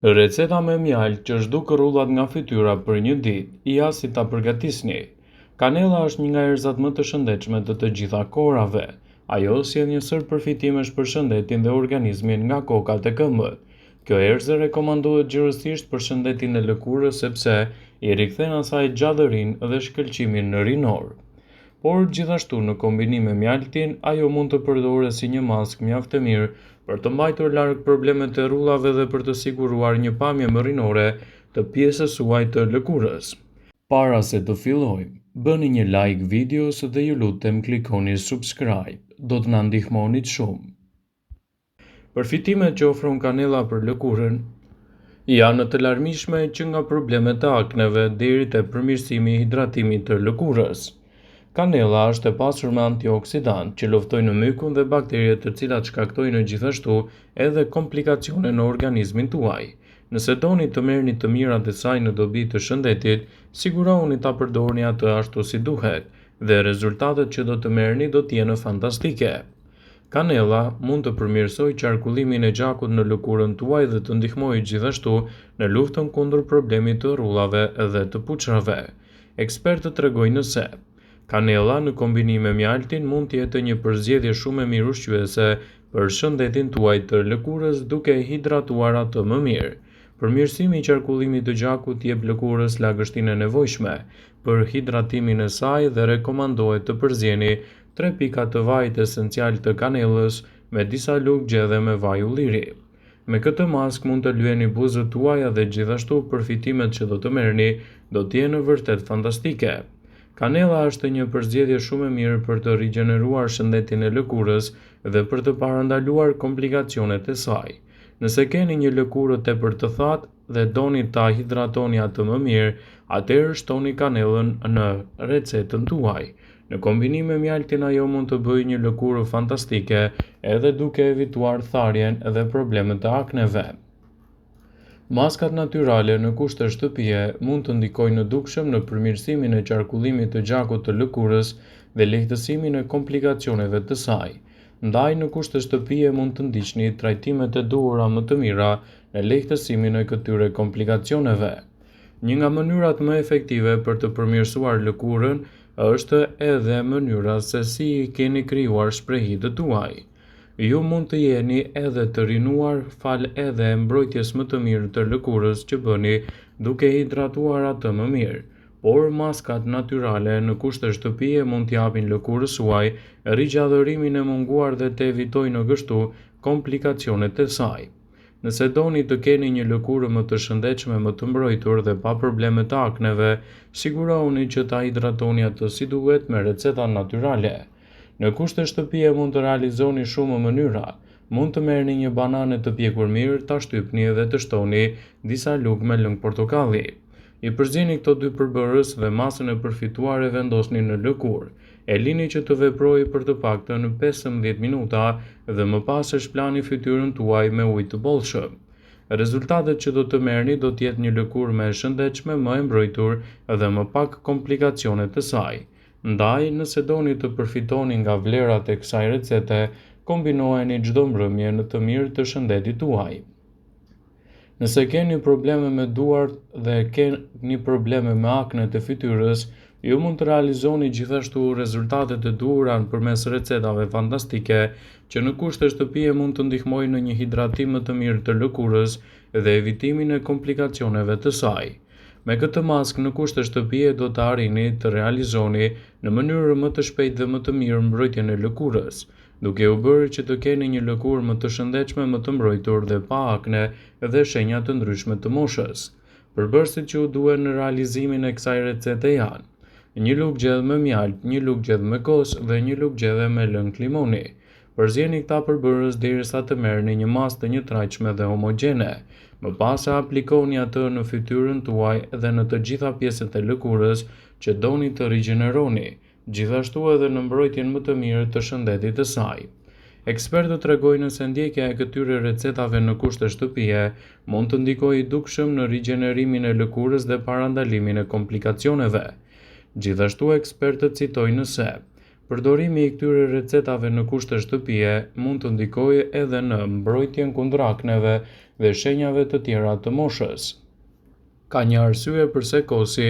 Receta me mjaltë që zhduk rrullat nga fytyra për një ditë, ja si ta përgatisni. Kanella është një nga erëzat më të shëndetshme të gjitha kohrave. Ajo sjell një sër përfitimesh për shëndetin dhe organizmin nga kokat e këmbët. Kjo erëzë rekomandohet gjithësisht për shëndetin e lëkurës sepse i rikthen asaj gjallërinë dhe shkëlqimin në rinor. Por gjithashtu në kombinim me mjaltin, ajo mund të përdoret si një maskë mjaft e mirë për të mbajtur larg problemet e rrullave dhe për të siguruar një pamje më rinore të pjesës suaj të lëkurës. Para se të fillojmë, bëni një like videos dhe ju lutem klikoni subscribe, do të na ndihmonit shumë. Përfitimet që ofron kanella për lëkurën janë të larmishme që nga problemet e akneve deri te përmirësimi i hidratimit të lëkurës. Kanella është e pasur me antioksidant që luftojnë mykun dhe bakteriet të cilat shkaktojnë gjithashtu edhe komplikacione në organizmin tuaj. Nëse doni të merrni të mirat e saj në dobi të shëndetit, sigurohuni ta përdorni atë ashtu si duhet dhe rezultatet që do të merrni do të jenë fantastike. Kanella mund të përmirësojë qarkullimin e gjakut në lëkurën tuaj dhe të ndihmojë gjithashtu në luftën kundër problemit të rrullave dhe të puçrave. Ekspertët tregojnë se kanella në kombinim me mjaltin mund të jetë një përzgjedhje shumë e mirë ushqyese për shëndetin tuaj të lëkurës duke hidratuar atë më mirë. Përmirësimi i qarkullimit të gjakut jep lëkurës lagështinë e nevojshme për hidratimin e saj dhe rekomandohet të përzieni 3 pika të vajit esencial të kanellës me disa lugë dhe me vaj ulliri. Me këtë maskë mund të lyeni buzët tuaja dhe gjithashtu përfitimet që do të merrni do të jenë vërtet fantastike. Kanella është një përzgjedhje shumë e mirë për të rigjeneruar shëndetin e lëkurës dhe për të parandaluar komplikacionet e saj. Nëse keni një lëkurë tepër të thatë dhe doni ta hidratoni atë më mirë, atëherë shtoni kanellën në recetën tuaj. Në kombinim me mjaltin ajo mund të bëjë një lëkurë fantastike edhe duke evituar tharjen dhe problemet e akneve. Maskat natyrale në kushte shtëpie mund të ndikojnë në dukshëm në përmirësimin e qarkullimit të gjakut të lëkurës dhe lehtësimin e komplikacioneve të saj. Ndaj në kushte shtëpie mund të ndiqni trajtimet e duhura më të mira në lehtësimin e këtyre komplikacioneve. Një nga mënyrat më efektive për të përmirësuar lëkurën është edhe mënyra se si i keni krijuar shprehitët tuaj. Ju mund të jeni edhe të rinuar fal edhe mbrojtjes më të mirë të lëkurës që bëni duke hidratuar atë më mirë, por maskat natyrale në kushte shtëpie mund t'japin lëkurës suaj rigjallërimin e munguar dhe të evitojnë kështu komplikacionet e saj. Nëse doni të keni një lëkurë më të shëndetshme, më të mbrojtur dhe pa probleme të akneve, sigurohuni që ta hidratoni atë si duhet me receta natyrale. Në kushte shtëpie mund të realizoni shumë mënyra. Mund të merrni një banane të pjekur mirë, ta shtypni dhe të shtoni disa lugë me lëng portokalli. I përzieni këto dy përbërës dhe masën e përfituar e vendosni në lëkurë. E lini që të veprojë për të paktën 15 minuta dhe më pas e shplani fytyrën tuaj me ujë të bollshëm. Rezultatet që do të merrni do të jetë një lëkurë më e shëndetshme, më e mbrojtur dhe më pak komplikacione të saj. Ndaj, nëse doni të përfitoni nga vlerat e kësaj recete, kombinoheni çdo mbrëmje në të mirë të shëndetit tuaj. Nëse keni probleme me duart dhe keni probleme me aknet e fytyrës, ju mund të realizoni gjithashtu rezultatet e duhura përmes recetave fantastike që në kushte shtëpie mund të ndihmojnë në një hidratim më të mirë të lëkurës dhe evitimin e komplikacioneve të saj. Me këtë maskë në kushte shtëpie do të arrini të realizoni në mënyrë më të shpejtë dhe më të mirë mbrojtjen e lëkurës, duke u bërë që të keni një lëkurë më të shëndetshme, më të mbrojtur dhe pa akne dhe shenja të ndryshme të moshës. Përbërësit që u duhen në realizimin e kësaj recete janë: një lugë gjedhë me mjalt, një lugë gjedhë me kos dhe një lugë gjedhë me lëng limoni. Përzieni këta përbërës derisa të merrni një masë të njëtrajtshme dhe homogjene. Më pas e aplikoni atë në fytyrën tuaj dhe në të gjitha pjesët e lëkurës që doni të rigjeneroni, gjithashtu edhe në mbrojtjen më të mirë të shëndetit të saj. Ekspertët tregojnë se ndjekja e këtyre recetave në kushte shtëpie mund të ndikojë dukshëm në rigjenerimin e lëkurës dhe parandalimin e komplikacioneve. Gjithashtu ekspertët citojnë se Përdorimi i këtyre recetave në kushte shtëpie mund të ndikojë edhe në mbrojtjen kundër akneve dhe shenjave të tjera të moshës. Ka një arsye pse kosi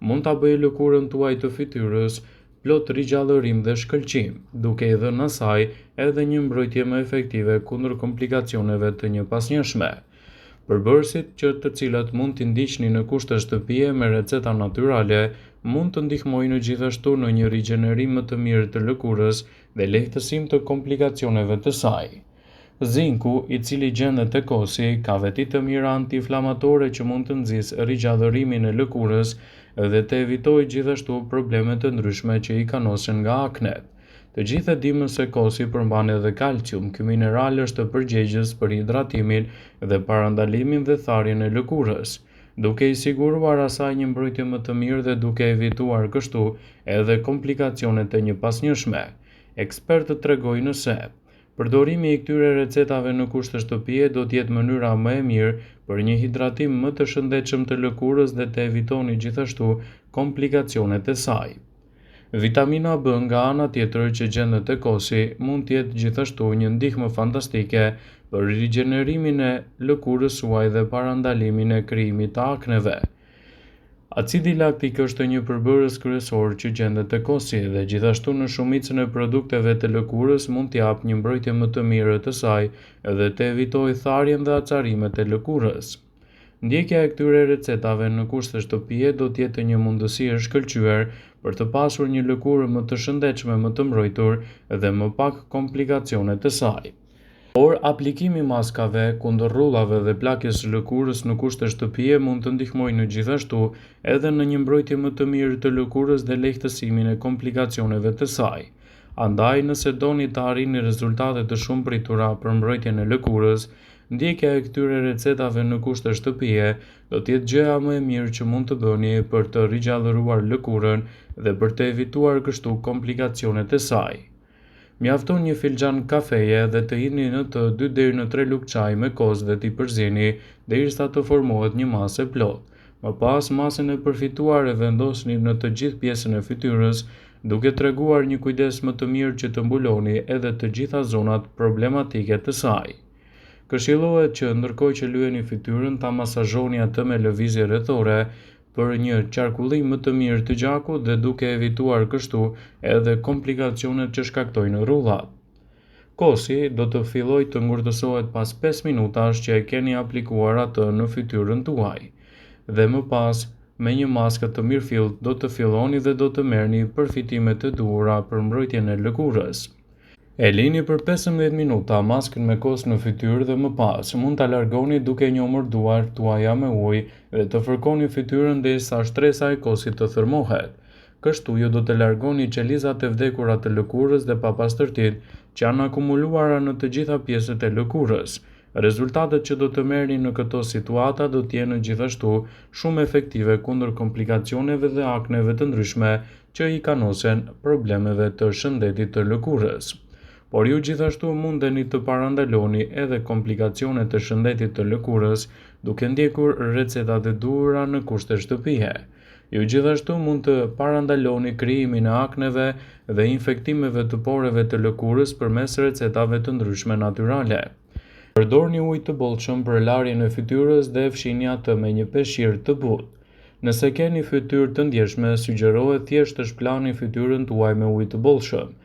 mund ta bëjë lëkurën tuaj të fytyrës plot rigjallërim dhe shkëlqim, duke i dhënë asaj edhe një mbrojtje më efektive kundër komplikacioneve të njëpasnjëshme. Përbërësit të cilët mund t'i ndiqni në kushte shtëpie me receta natyrale mund të ndihmojnë gjithashtu në një rigjenerim më të mirë të lëkurës dhe lehtësim të komplikacioneve të saj. Zinku, i cili gjendet te kosi, ka veti të mira antiinflamatore që mund të nxjisë rigjallërimin e lëkurës dhe të evitojë gjithashtu probleme të ndryshme që i kanosen nga aknet. Të gjithë e dimë se kosi përmban edhe kalcium. Ky mineral është përgjegjës për hidratimin dhe parandalimin dhe tharjen e lëkurës, duke i siguruar asaj një mbrojtje më të mirë dhe duke evituar kështu edhe komplikacionet e njëpasnjëshme. Ekspertët tregojnë se përdorimi i këtyre recetave në kushte shtëpie do të jetë mënyra më e mirë për një hidratim më të shëndetshëm të lëkurës dhe të evitoni gjithashtu komplikacionet e saj. Vitamina B nga ana tjetër që gjendet te kosi mund të jetë gjithashtu një ndihmë fantastike për rigjenerimin e lëkurës suaj dhe parandalimin e krijimit të akneve. Acidi laktik është një përbërës kryesor që gjendet te kosi dhe gjithashtu në shumicën e produkteve të lëkurës mund t'i japë një mbrojtje më të mirë të saj dhe të evitojë tharjen dhe acarimet e lëkurës. Ndjekja e këtyre recetave në kushte shtëpie do të jetë një mundësi e shkëlqyer për të pasur një lëkurë më të shëndetshme, më të mbrojtur dhe më pak komplikacione të saj. Por aplikimi i maskave kundër rrullave dhe plakjes së lëkurës në kushte shtëpie mund të ndihmojë gjithashtu edhe në një mbrojtje më të mirë të lëkurës dhe lehtësimin e komplikacioneve të saj. Andaj, nëse doni të arrini rezultate të shumëpritura për mbrojtjen e lëkurës, ndjekja e këtyre recetave në kushte shtëpie do të jetë gjëja më e mirë që mund të bëni për të rigjallëruar lëkurën dhe për të evituar kështu komplikacionet e saj. Mjafton një filxhan kafeje dhe të hidhni në të 2 deri në 3 lugë çaj me kos dhe t'i përzieni derisa të formohet një masë e plotë. Më pas, masën e përfituar e vendosni në të gjithë pjesën e fytyrës, duke treguar një kujdes më të mirë që të mbuloni edhe të gjitha zonat problematike të saj. Këshillohet që ndërkohë që lyeni fytyrën ta masazhoni atë me lëvizje rrethore për një qarkullim më të mirë të gjakut dhe duke evituar kështu edhe komplikacionet që shkaktojnë rrullat. Kosi do të fillojë të ngurtësohet pas 5 minutash që e keni aplikuar atë në fytyrën tuaj. Dhe më pas, me një maskë të mirëfillt do të filloni dhe do të merrni përfitimet e duhura për mbrojtjen e lëkurës. E lini për 15 minuta maskën me kos në fytyrë dhe më pas mund ta largoni duke njomur duart tuaja me ujë dhe të fërkoni fytyrën derisa shtresa e kosit të thërmohet. Kështu ju do të largoni qelizat e vdekura të lëkurës dhe papastërtitë që janë akumuluara në të gjitha pjesët e lëkurës. Rezultatet që do të merrni në këto situata do të jenë gjithashtu shumë efektive kundër komplikacioneve dhe akneve të ndryshme që i kanosen problemeve të shëndetit të lëkurës. Por ju gjithashtu mundeni të parandaloni edhe komplikacionet të shëndetit të lëkurës duke ndjekur recetat e duhura në kushte shtëpie. Ju gjithashtu mund të parandaloni krijimin e akneve dhe infektimeve të poreve të lëkurës përmes recetave të ndryshme natyrale. Përdorni ujë të bollshëm për larjen e fytyrës dhe fshini atë me një peshqir të butë. Nëse keni fytyrë të ndjeshme, sugjerohet thjesht të shplani fytyrën tuaj me ujë të bollshëm.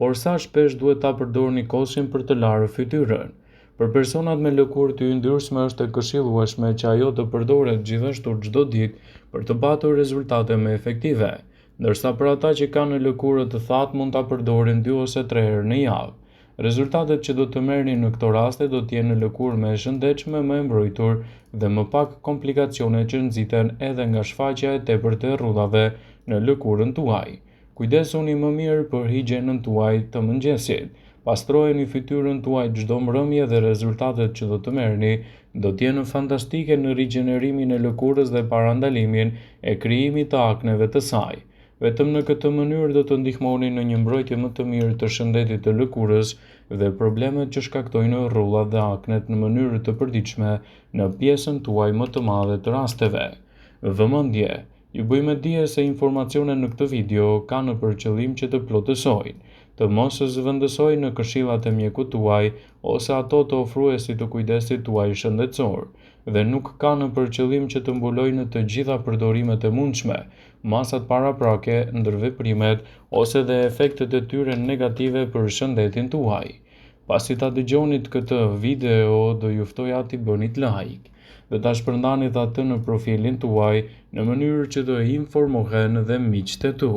Por sa shpesh duhet ta përdorni kosin për të larë fytyrën? Për personat me lëkurë të yndyrshme është e këshillueshme që ajo të përdoret gjithashtu çdo ditë për të patur rezultate më efektive, ndërsa për ata që kanë lëkurë të thatë mund ta përdorin 2 ose 3 herë në javë. Rezultatet që do të merrni në këto raste do të jenë lëkurë më e shëndetshme, më e mbrojtur dhe më pak komplikacione që nxiten edhe nga shfaqja e tepërt e rrullave në lëkurën tuaj. Kujdesuni më mirë për higjienën tuaj të mëngjesit. Pastrojeni fytyrën tuaj çdo mbrëmje dhe rezultatet që do të merrni do të jenë fantastike në rigjenerimin e lëkurës dhe parandalimin e krijimit të akneve të saj. Vetëm në këtë mënyrë do të ndihmoni në një mbrojtje më të mirë të shëndetit të lëkurës dhe problemet që shkaktojnë rrullat dhe aknet në mënyrë të përditshme në pjesën tuaj më të madhe të rasteve. Vëmendje. Ju bëjmë dije se informacionet në këtë video kanë për qëllim që të plotësojnë. të mos zëvendësoj në këshillat e mjekut tuaj ose ato të ofruesit të kujdesit tuaj shëndetësor, dhe nuk ka në për qëllim që të mbulojë në të gjitha përdorimet e mundshme, masat paraprake, ndërveprimet ose dhe efektet e tyre negative për shëndetin tuaj. Pasi ta dëgjonit këtë video, do ju ftoja t'i bënit like dhe ta shpërndanit atë në profilin tuaj në mënyrë që të informohen dhe miqtë e tu.